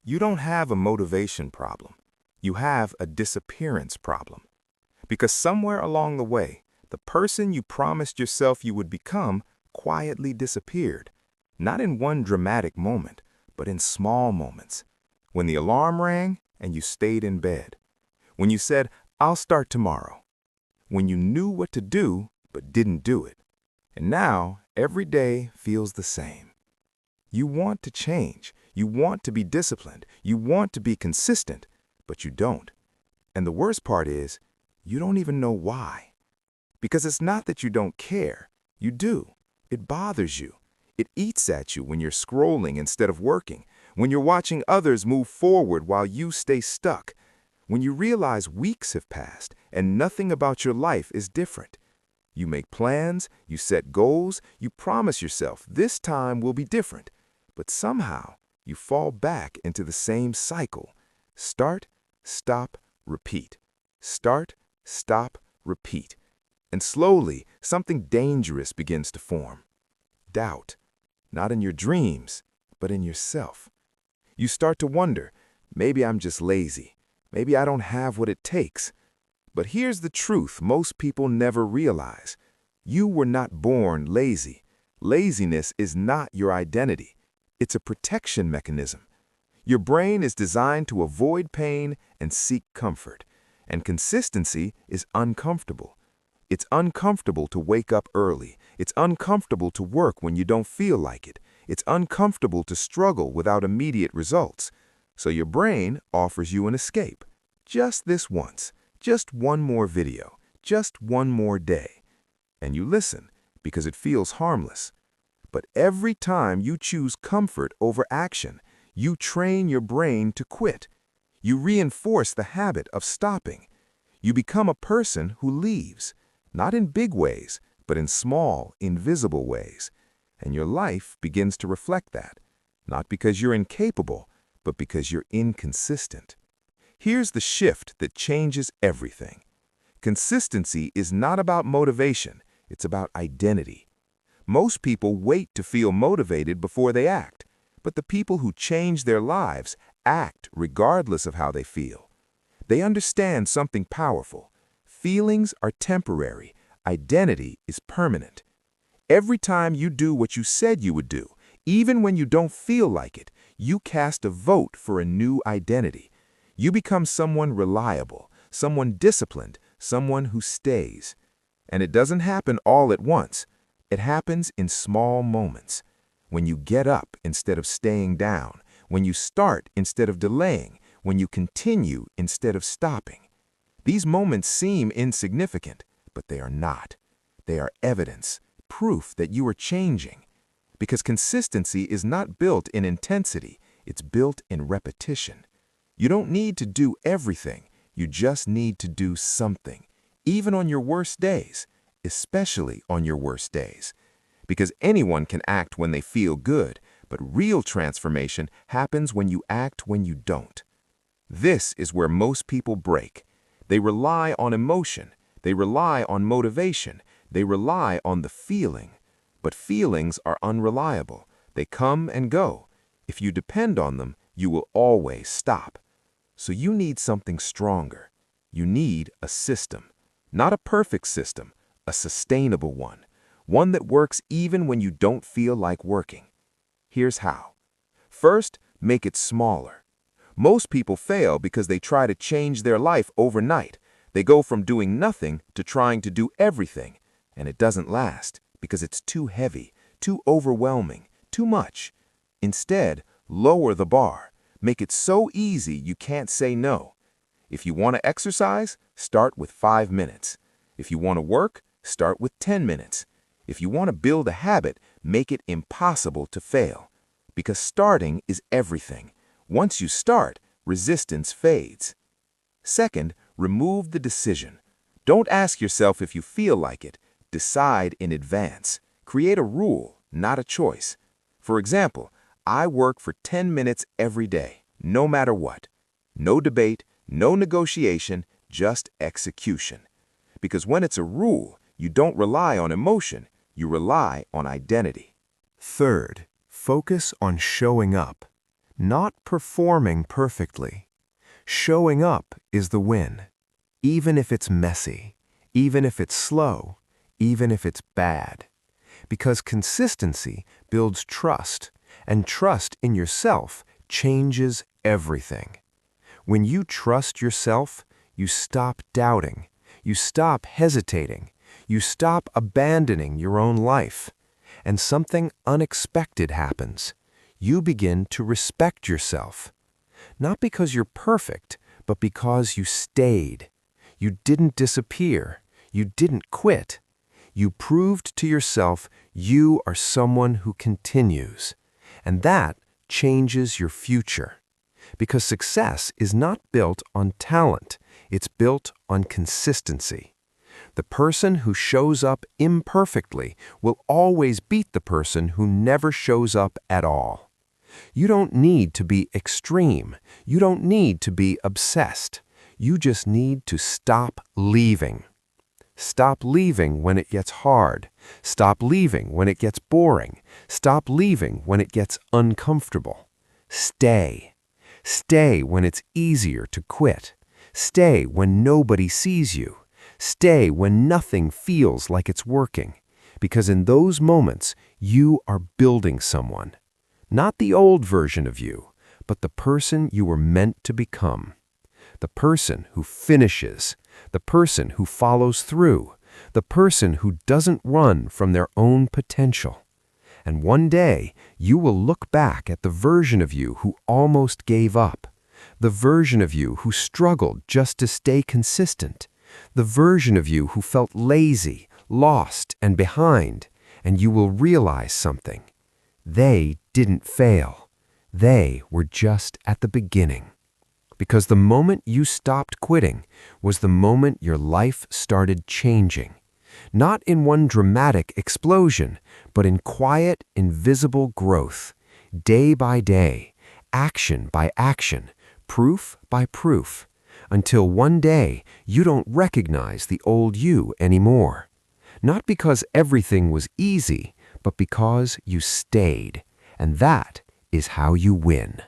You don't have a motivation problem. You have a disappearance problem. Because somewhere along the way, the person you promised yourself you would become quietly disappeared. Not in one dramatic moment, but in small moments. When the alarm rang and you stayed in bed. When you said, "I'll start tomorrow." When you knew what to do, but didn't do it. And now, every day feels the same. You want to change. You want to be disciplined. You want to be consistent, but you don't. And the worst part is, you don't even know why. Because it's not that you don't care. You do. It bothers you. It eats at you when you're scrolling instead of working, when you're watching others move forward while you stay stuck, when you realize weeks have passed and nothing about your life is different. You make plans, you set goals, you promise yourself this time will be different, but somehow you fall back into the same cycle. Start, stop, repeat. Start, stop, repeat. And slowly, something dangerous begins to form. Doubt, not in your dreams, but in yourself. You start to wonder, maybe I'm just lazy. Maybe I don't have what it takes. But here's the truth most people never realize. You were not born lazy. Laziness is not your identity. It's a protection mechanism. Your brain is designed to avoid pain and seek comfort. And consistency is uncomfortable. It's uncomfortable to wake up early. It's uncomfortable to work when you don't feel like it. It's uncomfortable to struggle without immediate results. So your brain offers you an escape. Just this once. Just one more video. Just one more day. And you listen because it feels harmless. But every time you choose comfort over action, you train your brain to quit. You reinforce the habit of stopping. You become a person who leaves. Not in big ways, but in small, invisible ways. And your life begins to reflect that. Not because you're incapable, but because you're inconsistent. Here's the shift that changes everything. Consistency is not about motivation, it's about identity. Most people wait to feel motivated before they act, but the people who change their lives act regardless of how they feel. They understand something powerful. Feelings are temporary. Identity is permanent. Every time you do what you said you would do, even when you don't feel like it, you cast a vote for a new identity. You become someone reliable, someone disciplined, someone who stays. And it doesn't happen all at once. It happens in small moments. When you get up instead of staying down, when you start instead of delaying, when you continue instead of stopping. These moments seem insignificant, but they are not. They are evidence, proof that you are changing. Because consistency is not built in intensity, it's built in repetition. You don't need to do everything, you just need to do something, even on your worst days, especially on your worst days. Because anyone can act when they feel good, but real transformation happens when you act when you don't. This is where most people break. They rely on emotion, they rely on motivation, they rely on the feeling. But feelings are unreliable. They come and go. If you depend on them, you will always stop. So you need something stronger. You need a system. Not a perfect system, a sustainable one. One that works even when you don't feel like working. Here's how. First, make it smaller. Most people fail because they try to change their life overnight. They go from doing nothing to trying to do everything, and it doesn't last because it's too heavy, too overwhelming, too much. Instead, lower the bar. Make it so easy you can't say no. If you want to exercise, start with 5 minutes. If you want to work, start with 10 minutes. If you want to build a habit, make it impossible to fail. Because starting is everything. Once you start, resistance fades. Second, remove the decision. Don't ask yourself if you feel like it. Decide in advance. Create a rule, not a choice. For example, I work for 10 minutes every day, no matter what. No debate, no negotiation, just execution. Because when it's a rule, you don't rely on emotion, you rely on identity. Third, focus on showing up. Not performing perfectly. Showing up is the win. Even if it's messy, even if it's slow, even if it's bad. Because consistency builds trust, and trust in yourself changes everything. When you trust yourself, you stop doubting, you stop hesitating, you stop abandoning your own life, and something unexpected happens. You begin to respect yourself. Not because you're perfect, but because you stayed. You didn't disappear. You didn't quit. You proved to yourself you are someone who continues. And that changes your future. Because success is not built on talent, it's built on consistency. The person who shows up imperfectly will always beat the person who never shows up at all. You don't need to be extreme. You don't need to be obsessed. You just need to stop leaving. Stop leaving when it gets hard. Stop leaving when it gets boring. Stop leaving when it gets uncomfortable. Stay. Stay when it's easier to quit. Stay when nobody sees you. Stay when nothing feels like it's working. Because in those moments, you are building someone. Not the old version of you, but the person you were meant to become. The person who finishes, the person who follows through, the person who doesn't run from their own potential. And one day, you will look back at the version of you who almost gave up, the version of you who struggled just to stay consistent, the version of you who felt lazy, lost, and behind, and you will realize something. They didn't fail. They were just at the beginning. Because the moment you stopped quitting was the moment your life started changing. Not in one dramatic explosion, but in quiet, invisible growth. Day by day, action by action, proof by proof. Until one day, you don't recognize the old you anymore. Not because everything was easy, but because you stayed. And that is how you win.